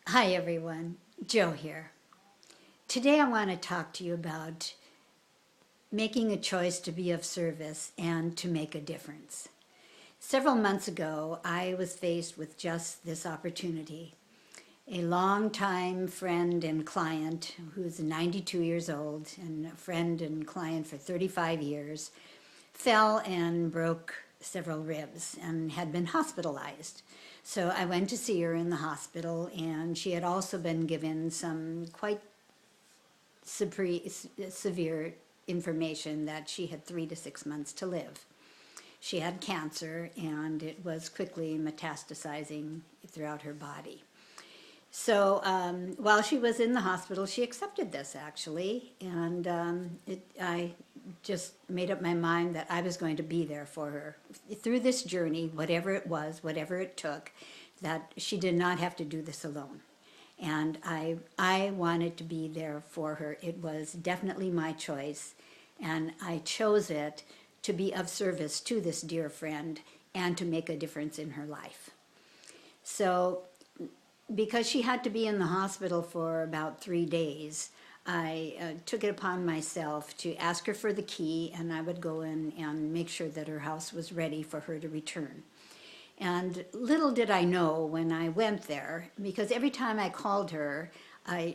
Hi everyone, Joe here. Today I want to talk to you about making a choice to be of service and to make a difference. Several months ago, I was faced with just this opportunity. A longtime friend and client who's 92 years old and a friend and client for 35 years fell and broke several ribs and had been hospitalized. So I went to see her in the hospital, and she had also been given some quite severe information that she had 3 to 6 months to live. She had cancer, and it was quickly metastasizing throughout her body. So while she was in the hospital, she accepted this actually, and I just made up my mind that I was going to be there for her through this journey, whatever it was, whatever it took, that she did not have to do this alone. And I wanted to be there for her. It was definitely my choice, and I chose it to be of service to this dear friend and to make a difference in her life. So because she had to be in the hospital for about 3 days, I took it upon myself to ask her for the key, and I would go in and make sure that her house was ready for her to return. And little did I know when I went there, because every time I called her,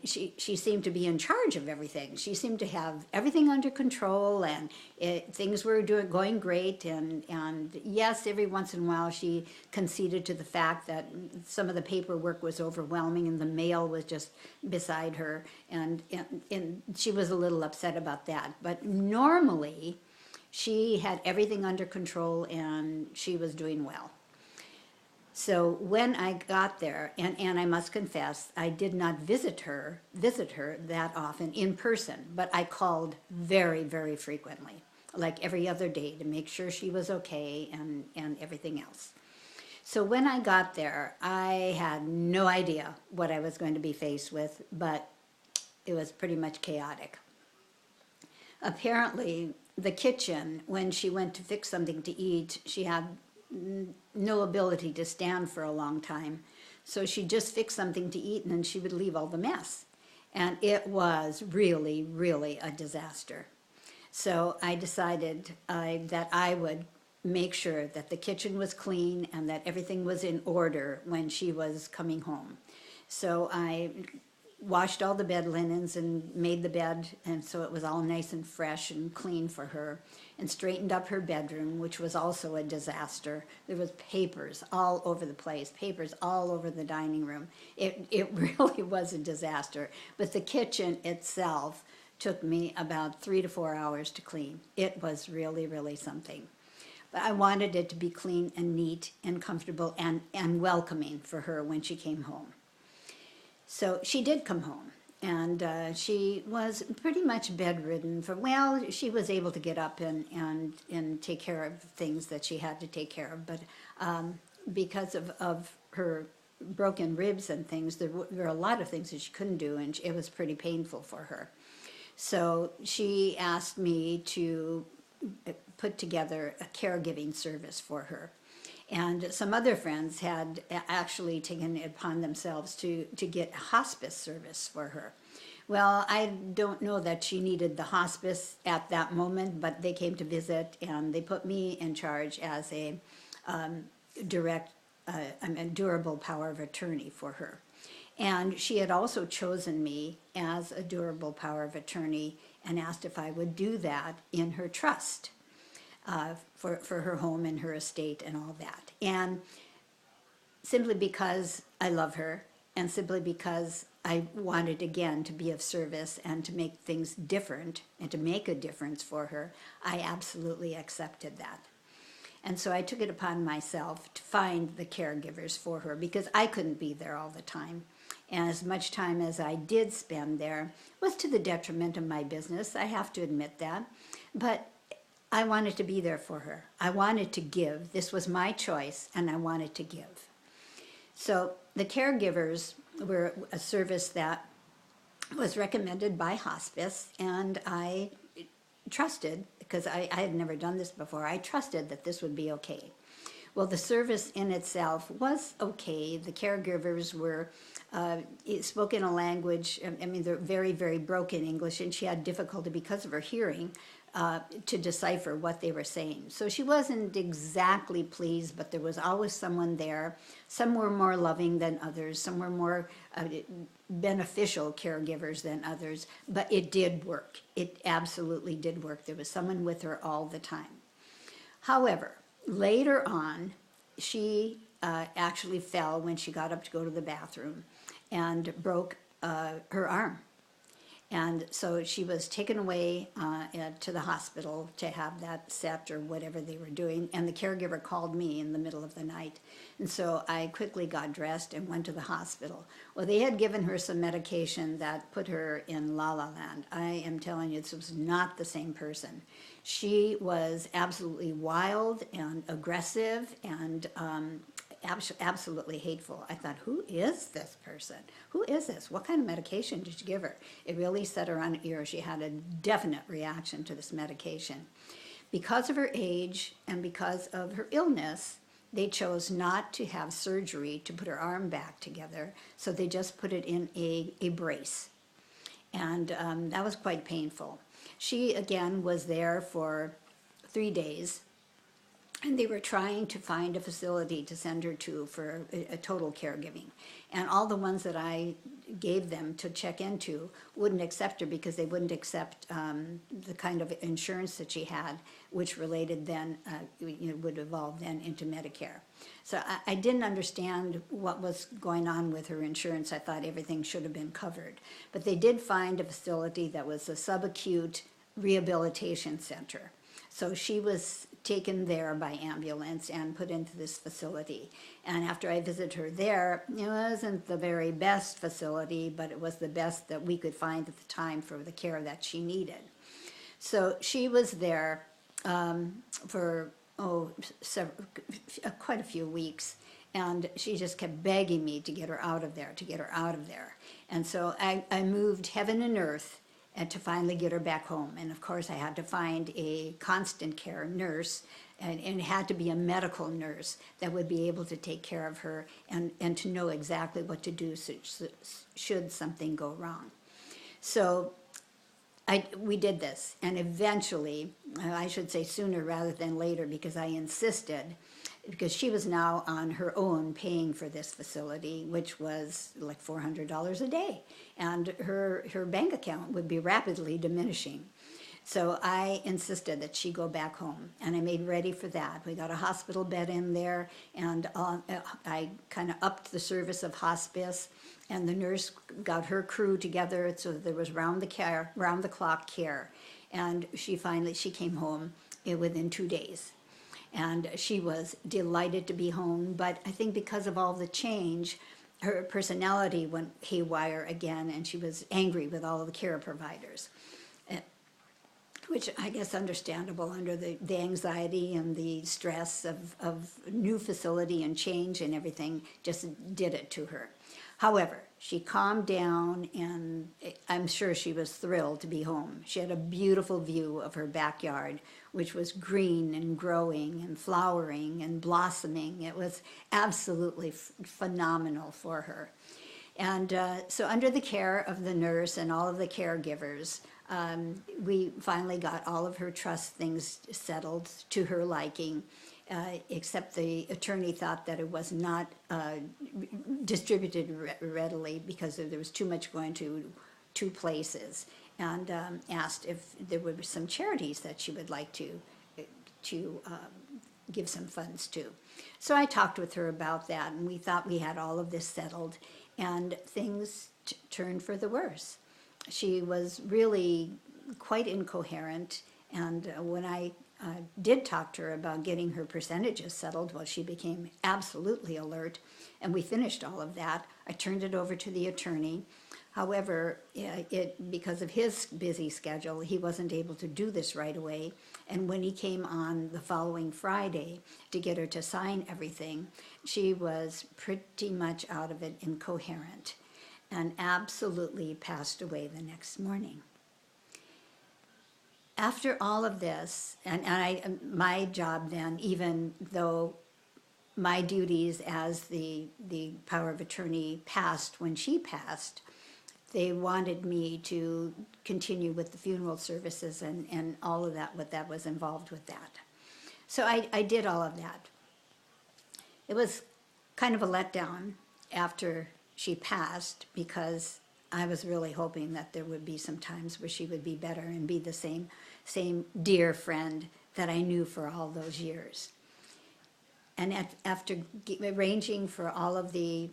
she seemed to be in charge of everything. She seemed to have everything under control, and things were going great. And yes, every once in a while she conceded to the fact that some of the paperwork was overwhelming and the mail was just beside her, and she was a little upset about that. But normally, she had everything under control and she was doing well. So when I got there, and I must confess, I did not visit her that often in person, but I called very, very frequently, like every other day, to make sure she was okay and everything else. So when I got there, I had no idea what I was going to be faced with, but it was pretty much chaotic. Apparently, the kitchen, when she went to fix something to eat, she had no ability to stand for a long time. So she'd just fix something to eat and then she would leave all the mess. And it was really, really a disaster. So I decided that I would make sure that the kitchen was clean and that everything was in order when she was coming home. So I washed all the bed linens and made the bed, and so it was all nice and fresh and clean for her, and straightened up her bedroom, which was also a disaster. There was papers all over the place, papers all over the dining room. It really was a disaster. But the kitchen itself took me about 3 to 4 hours to clean. It was really, really something. But I wanted it to be clean and neat and comfortable and welcoming for her when she came home. So she did come home, and she was pretty much bedridden for, well, she was able to get up and take care of things that she had to take care of, but because of her broken ribs and things, there were a lot of things that she couldn't do, and it was pretty painful for her. So she asked me to put together a caregiving service for her. And some other friends had actually taken it upon themselves to get hospice service for her. Well, I don't know that she needed the hospice at that moment, but they came to visit and they put me in charge as a direct, a durable power of attorney for her. And she had also chosen me as a durable power of attorney and asked if I would do that in her trust for her home and her estate and all that. And simply because I love her and simply because I wanted again to be of service and to make things different and to make a difference for her, I absolutely accepted that. And so I took it upon myself to find the caregivers for her because I couldn't be there all the time. And as much time as I did spend there was to the detriment of my business. I have to admit that. But I wanted to be there for her. I wanted to give. This was my choice, and I wanted to give. So the caregivers were a service that was recommended by hospice, and I trusted, because I had never done this before, I trusted that this would be okay. Well, the service in itself was okay. The caregivers were spoke in a language, I mean, they're very, very broken English, and she had difficulty because of her hearing to decipher what they were saying. So she wasn't exactly pleased, but there was always someone there. Some were more loving than others, some were more beneficial caregivers than others, but it did work. It absolutely did work. There was someone with her all the time. However, later on, she actually fell when she got up to go to the bathroom and broke her arm. And so she was taken away to the hospital to have that set or whatever they were doing. And the caregiver called me in the middle of the night. And so I quickly got dressed and went to the hospital. Well, they had given her some medication that put her in La La Land. I am telling you, this was not the same person. She was absolutely wild and aggressive and absolutely hateful. I thought, who is this person? Who is this? What kind of medication did you give her? It really set her on ear. She had a definite reaction to this medication. Because of her age and because of her illness, they chose not to have surgery to put her arm back together, so they just put it in a brace. And that was quite painful. She, again, was there for 3 days, and they were trying to find a facility to send her to for a total caregiving. And all the ones that I gave them to check into wouldn't accept her because they wouldn't accept the kind of insurance that she had, which related then, would evolve then into Medicare. So I didn't understand what was going on with her insurance. I thought everything should have been covered. But they did find a facility that was a subacute rehabilitation center. So she was taken there by ambulance and put into this facility. And after I visited her there, it wasn't the very best facility, but it was the best that we could find at the time for the care that she needed. So she was there for quite a few weeks, and she just kept begging me to get her out of there, to get her out of there. And so I moved heaven and earth and to finally get her back home. And of course, I had to find a constant care nurse, and it had to be a medical nurse that would be able to take care of her and to know exactly what to do should something go wrong. So we did this, and eventually, I should say sooner rather than later, because I insisted, because she was now on her own paying for this facility, which was like $400 a day, and her bank account would be rapidly diminishing. So I insisted that she go back home, and I made ready for that. We got a hospital bed in there, and I kind of upped the service of hospice, and the nurse got her crew together so that there was round the clock care. And she came home within 2 days. And she was delighted to be home, but I think because of all the change, her personality went haywire again, and she was angry with all of the care providers, which I guess understandable under the anxiety and the stress of new facility and change and everything just did it to her. However, she calmed down, and I'm sure she was thrilled to be home. She had a beautiful view of her backyard, which was green and growing and flowering and blossoming. It was absolutely phenomenal for her. And so under the care of the nurse and all of the caregivers, we finally got all of her trust things settled to her liking, except the attorney thought that it was not distributed readily because there was too much going to two places, and asked if there were some charities that she would like to give some funds to. So I talked with her about that, and we thought we had all of this settled, and things turned for the worse. She was really quite incoherent, and when I did talk to her about getting her percentages settled, well, she became absolutely alert, and we finished all of that. I turned it over to the attorney. However, because of his busy schedule, he wasn't able to do this right away. And when he came on the following Friday to get her to sign everything, she was pretty much out of it, incoherent, and absolutely passed away the next morning. After all of this, and my job then, even though my duties as the power of attorney passed when she passed, they wanted me to continue with the funeral services and all of that, what that was involved with that. So I did all of that. It was kind of a letdown after she passed, because I was really hoping that there would be some times where she would be better and be the same dear friend that I knew for all those years. And after arranging for all of the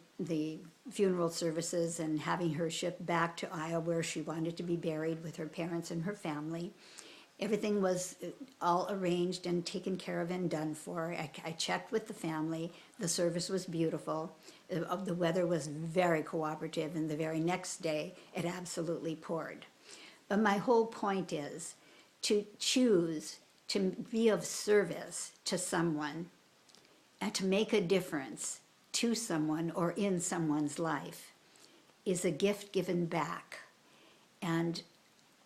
funeral services and having her shipped back to Iowa, where she wanted to be buried with her parents and her family, everything was all arranged and taken care of and done for. I checked with the family. The service was beautiful. The weather was very cooperative, and the very next day it absolutely poured. But my whole point is to choose to be of service to someone and to make a difference to someone or in someone's life is a gift given back. And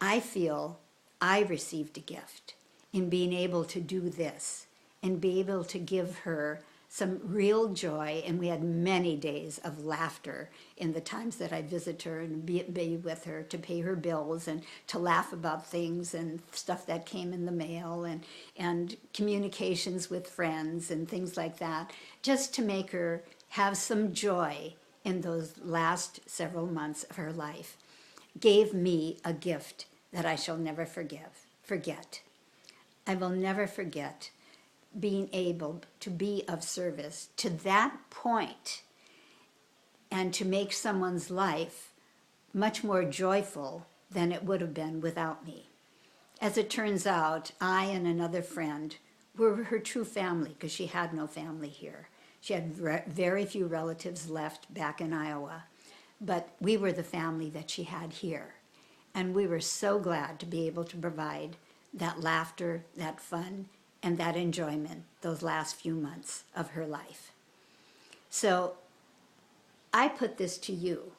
I feel I received a gift in being able to do this and be able to give her some real joy. And we had many days of laughter in the times that I visit her and be with her, to pay her bills and to laugh about things and stuff that came in the mail and communications with friends and things like that, just to make her have some joy in those last several months of her life, gave me a gift that I shall never forget. I will never forget being able to be of service to that point and to make someone's life much more joyful than it would have been without me. As it turns out, I and another friend were her true family, because she had no family here. She had very few relatives left back in Iowa, but we were the family that she had here. And we were so glad to be able to provide that laughter, that fun, and that enjoyment those last few months of her life. So I put this to you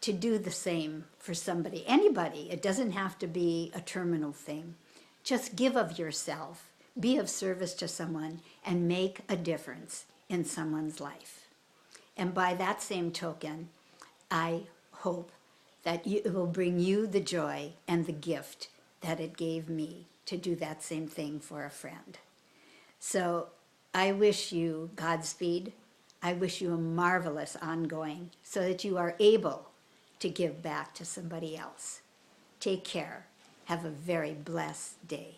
to do the same for somebody, anybody. It doesn't have to be a terminal thing. Just give of yourself, be of service to someone, and make a difference in someone's life. And by that same token, I hope that it will bring you the joy and the gift that it gave me to do that same thing for a friend. So I wish you Godspeed. I wish you a marvelous ongoing, so that you are able to give back to somebody else. Take care. Have a very blessed day.